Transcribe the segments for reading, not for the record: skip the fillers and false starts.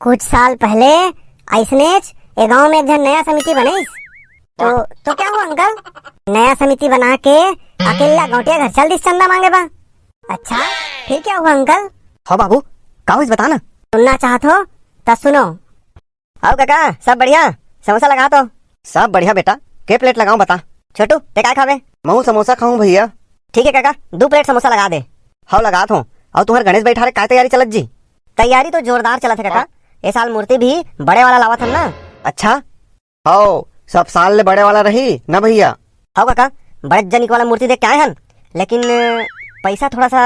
कुछ साल पहले ऐसनेच ए गांव में एक जन नया समिति बनीस। तो क्या हुआ अंकल? नया समिति बना के अकेला गौटिया घर चल दिस चंदा मांगे बा। अच्छा फिर क्या हुआ अंकल? हाँ बाबू, का हुइस बता ना। सुनना चाहत हो तो सुनो। आओ काका, सब बढ़िया? समोसा लगा तो। सब बढ़िया बेटा, के प्लेट लगाऊं बता। छोटू ते काय खावे? महू समोसा खाऊं भैया। ठीक है काका, 2 प्लेट समोसा लगा दे। हाँ लगा तो। और तुम्हारे गणेश बैठा रे, काय तैयारी चलत जी? तैयारी तो जोरदार चलत है काका। ये साल मूर्ति भी बड़े वाला लावा था ना। अच्छा हो, सब साल ले बड़े वाला रही ना भैया। हाँ काका, बड़े जनिक वाला मूर्ति देख के आए हन, लेकिन पैसा थोड़ा सा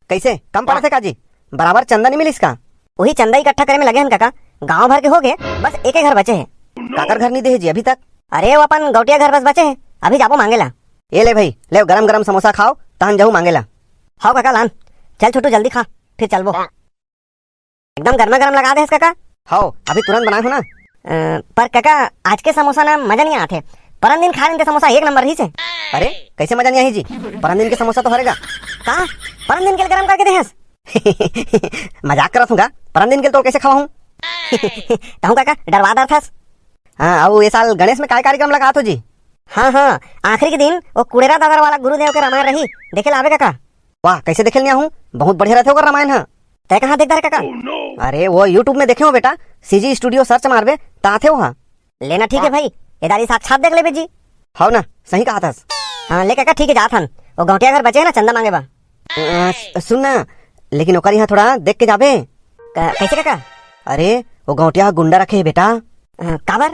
कैसे कम पड़ा थे काजी। बराबर चंदा नहीं मिली इसका। वही चंदा इकट्ठा करे में लगे हन काका। गांव भर के हो गए, बस एक घर बचे है। काकर घर नहीं दे जी अभी तक? अरे वो अपन गौटिया घर बस बचे है, अभी जाबो मांगेला। ये ले भाई, ले गरम गरम समोसा खाओ, तहन जाऊ मांगेला। हाँ काका लान, चल छोटू जल्दी खा, फिर चलबो। एकदम गर्मा गर्म लगा दे काका। हाँ अभी तुरंत बनाए हो ना। पर काका आज के समोसा ना मजा नहीं आते। परम दिन खा लेते समोसा एक नंबर ही से। अरे कैसे मजा नहीं आई जी? परम दिन के समोसा तो हरेगा कहा? परम दिन के गरम करके देहस। मजाक करत हूँ का? परम दिन के तो कैसे खवाऊं? कहूँ काका डरवा दर थस। हाँ अब ये साल गणेश में काय कार्यक्रम लगा तो जी? हाँ आखिरी के दिन वो कुड़ेरा दादर वाला गुरुदेव के रामायण रही, देखे लावे काका। वाह कैसे देखे लिया हूँ, बहुत बढ़िया रहते होगा रामायण। हाँ तय कहाँ देखता है काका? अरे वो यूट्यूब में देखे हो बेटा, सीजी स्टूडियो सर्च मारबे ताथे वहाँ। लेना ठीक है भाई, इधारी साक्षात देख ले जी। हाँ ना, सही कहा था। हाँ ले काका ठीक है, जात हन। वो गौटिया घर बचे है ना, चंदा मांगे बा। सुन ना, लेकिन ओकर यहाँ थोड़ा देख के जाबे। कैसे काका? अरे वो गौटिया गुंडा रखे है बेटा। काबर?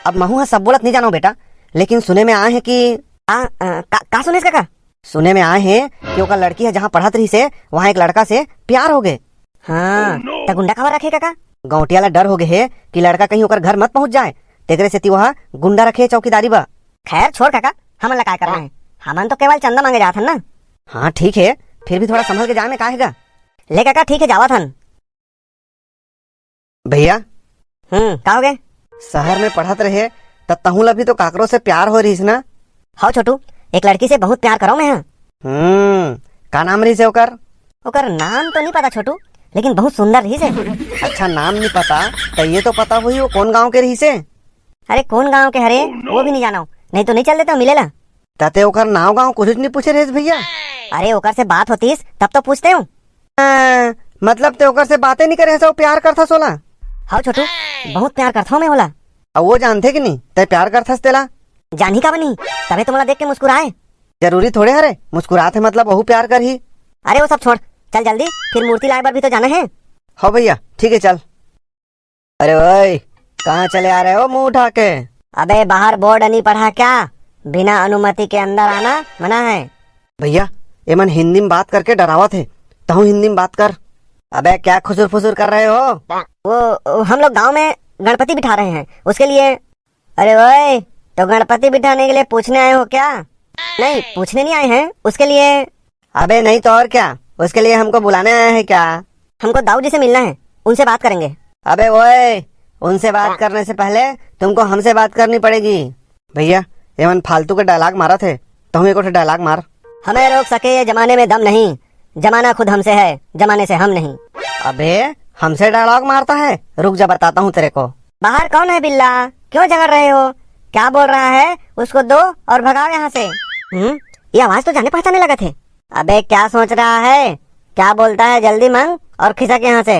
अब महू सब बोलत नहीं जानो बेटा, लेकिन सुने में आए हैं कि का सुने काका? सुने में आए हैं कि ओकर लड़की है जहाँ पढ़त रही से, वहाँ एक लड़का से प्यार हो गए। हाँ तो गुंडा खबर रखे काका? गौटिया ला डर हो गए है कि लड़का कहीं ओकर घर मत पहुँच जाए, तेरे से वहाँ गुंडा रखे चौकीदारी बा। खैर छोड़ काका, हम ला काय करना है, हमन तो केवल चंदा मांगे जात हन ना। हाँ ठीक है, फिर भी थोड़ा संभल के जाए में का हैगा। ले काका ठीक है, जावत हन। भैया का हो गए? शहर में पढ़त रहे तब तहू ला भी तो काकरो से प्यार हो रही ना? हाँ छोटू, एक लड़की से बहुत प्यार करो मैं। का नाम रही से ओकर? ओकर नाम तो नहीं पता छोटू, लेकिन बहुत सुंदर रही से। अच्छा नाम नहीं पता, तो ये तो पता हुई वो कौन गांव के रही से? अरे कौन गांव के हरे वो भी नहीं जाना, नहीं तो नहीं चल देते मिलेला। ताते ओकर नाव गांव कुछ नहीं पूछे रहे भैया? अरे ओकर से बात होतीस तब तो पूछते हूँ। मतलब ते ओकर से बातें नहीं करे सो प्यार करता सोला? हाँ छोटू, बहुत प्यार करता हूँ मैं होला। अब वो जानते कि नहीं ते प्यार करता तेला? जानी का बनी, तबे तुम्हारा देख के मुस्कुराए। जरूरी थोड़े हरे मुस्कुराते मतलब बहु प्यार कर ही। अरे वो सब छोड़, चल जल्दी, फिर मूर्ति लाए बार भी तो जाना है। हाँ भैया ठीक है चल। अरे ओए कहाँ चले आ रहे हो मुंह उठा के? अबे बाहर बोर्ड नहीं पढ़ा क्या? बिना अनुमति के अंदर आना मना है। भैया ये मन हिंदी में बात करके डरावा थे, तहु हिंदी में बात कर। अबे क्या खुसुर फुसुर कर रहे हो? वो हम लोग गांव में गणपति बिठा रहे हैं, उसके लिए। अरे ओए तो गणपति बिठाने के लिए पूछने आए हो क्या? नहीं पूछने नहीं आए हैं, उसके लिए। अबे नहीं तो और क्या, उसके लिए हमको बुलाने आए हैं क्या? हमको दाऊ जी से मिलना है, उनसे बात करेंगे। अबे ओए उनसे बात करने से पहले तुमको हमसे बात करनी पड़ेगी। भैया ये मन फालतू के डायलॉग मारा थे, तो हम एक डायलॉग मार। हमें रोक सके ये जमाने में दम नहीं, जमाना खुद हमसे है, जमाने से हम नहीं। अबे हमसे डायलॉग मारता है, रुक जा बताता हूँ तेरे को। बाहर कौन है बिल्ला, क्यों झगड़ रहे हो? क्या बोल रहा है, उसको दो और भगाओ यहाँ से। ये आवाज तो जाने पहचाने लगा थे। अबे क्या सोच रहा है, क्या बोलता है, जल्दी मांग और खिसक यहाँ से।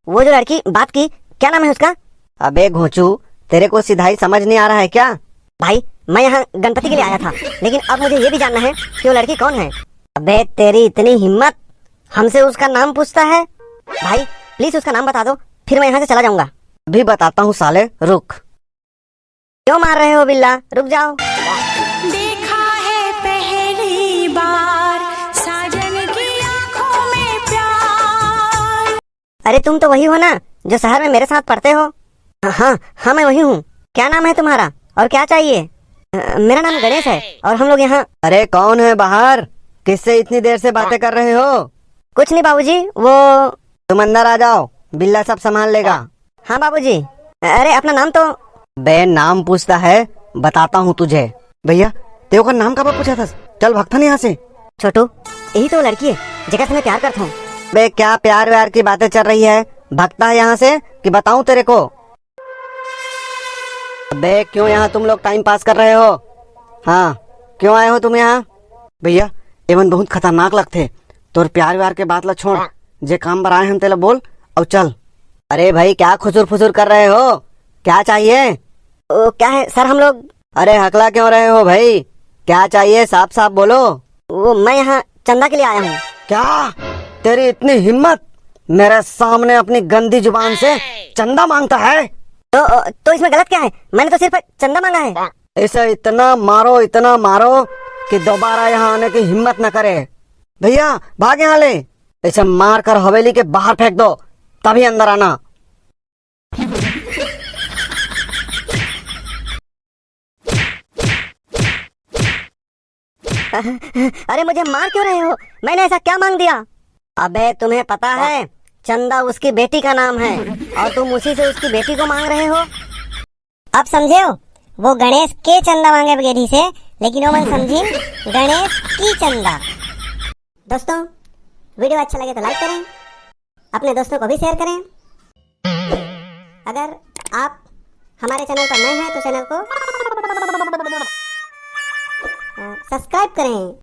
वो जो लड़की बात की, क्या नाम है उसका? अबे घोंचू, तेरे को सिधाई समझ नहीं आ रहा है क्या? भाई मैं यहाँ गणपति के लिए आया था, लेकिन अब मुझे ये भी जानना है कि वो लड़की कौन है। अबे तेरी इतनी हिम्मत, हमसे उसका नाम पूछता है? भाई प्लीज उसका नाम बता दो, फिर मैं यहाँ से चला जाऊंगा। अभी बताता हूँ साले, रुक। क्यों मार रहे हो बिल्ला, रुक जाओ। देखा है पहली बार साजन की आंखों में प्यार। अरे तुम तो वही हो ना जो शहर में मेरे साथ पढ़ते हो? हाँ मैं वही हूँ। क्या नाम है तुम्हारा और क्या चाहिए? मेरा नाम गणेश है और हम लोग यहाँ। अरे कौन है बाहर, किससे इतनी देर से बातें कर रहे हो? कुछ नहीं बाबूजी, वो। तुम अंदर आ जाओ, बिल्ला सब संभाल लेगा। हाँ बाबूजी। अरे अपना नाम तो। बे नाम पूछता है, बताता हूँ तुझे। भैया तेरे का नाम कब पूछा था? चल भगता नहीं यहाँ से। छोटू यही तो लड़की है जेकर से मैं प्यार करता हूँ। बे क्या प्यार व्यार की बातें चल रही है, भागता है यहाँ से कि बताऊं तेरे को? अबे क्यों यहाँ तुम लोग टाइम पास कर रहे हो? हाँ, क्यों आए हो तुम यहाँ? भैया एवन बहुत खतरनाक लगते, तोर प्यार व्यार के बात ला छोड़, जे काम पर आए हम तेला बोल और चल। अरे भाई क्या खुसुर फुसुर कर रहे हो? क्या चाहिए? ओ, क्या है सर, हम लोग। अरे हकला क्यों रहे हो भाई? क्या चाहिए, साफ साफ बोलो। वो मैं यहाँ चंदा के लिए आया हूँ। क्या तेरी इतनी हिम्मत, मेरे सामने अपनी गंदी जुबान से चंदा मांगता है? तो इसमें गलत क्या है? मैंने तो सिर्फ चंदा मांगा है। इसे इतना मारो कि दोबारा यहाँ आने की हिम्मत न करे। भैया भाग यहाँ ले, इसे मार कर हवेली के बाहर फेंक दो, तभी अंदर आना। अरे मुझे मार क्यों रहे हो? मैंने ऐसा क्या मांग दिया? अबे तुम्हें पता है चंदा उसकी बेटी का नाम है और तुम उसी से उसकी बेटी को मांग रहे हो। अब समझे हो? वो गणेश के चंदा मांगे बगैर से, लेकिन वो मन समझी गणेश की चंदा। दोस्तों वीडियो अच्छा लगे तो लाइक करें, अपने दोस्तों को भी शेयर करें। अगर आप हमारे चैनल पर नए हैं तो चैनल को सब्सक्राइब करें।